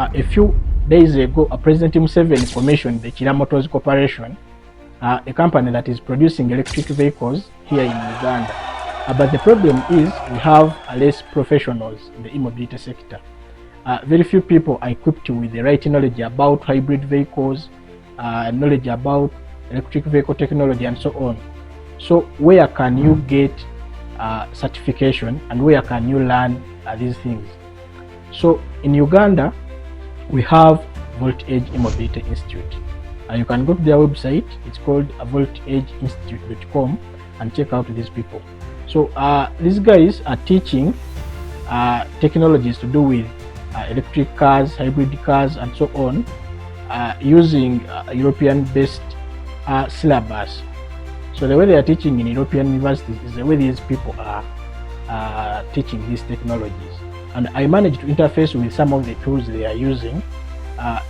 a few days ago, President Museveni commissioned the Kira Motors Corporation, a company that is producing electric vehicles here in Uganda. But the problem is we have less professionals in the e-mobility sector. Very few people are equipped with the right knowledge about hybrid vehicles, knowledge about electric vehicle technology and so on. So where can you get certification and where can you learn these things? So in Uganda, we have Voltage E-Mobility Institute. You can go to their website. It's called voltageinstitute.com and check out these people. So these guys are teaching technologies to do with electric cars, hybrid cars and so on, using European-based syllabus. So the way they are teaching in European universities is the way these people are teaching these technologies. And I managed to interface with some of the tools they are using.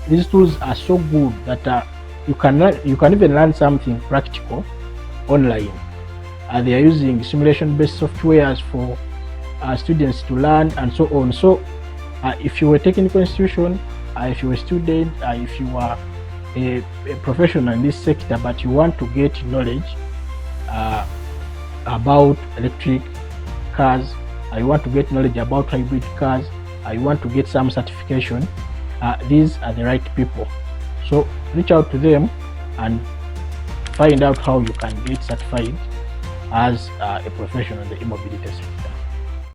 These tools are so good that you can even learn something practical online. They are using simulation-based softwares for students to learn and so on. So if you were a technical institution, if you were a student, if you are a professional in this sector, but you want to get knowledge about electric cars, you want to get knowledge about hybrid cars, you want to get some certification, these are the right people. So reach out to them and find out how you can get certified as a professional in the e-mobility sector.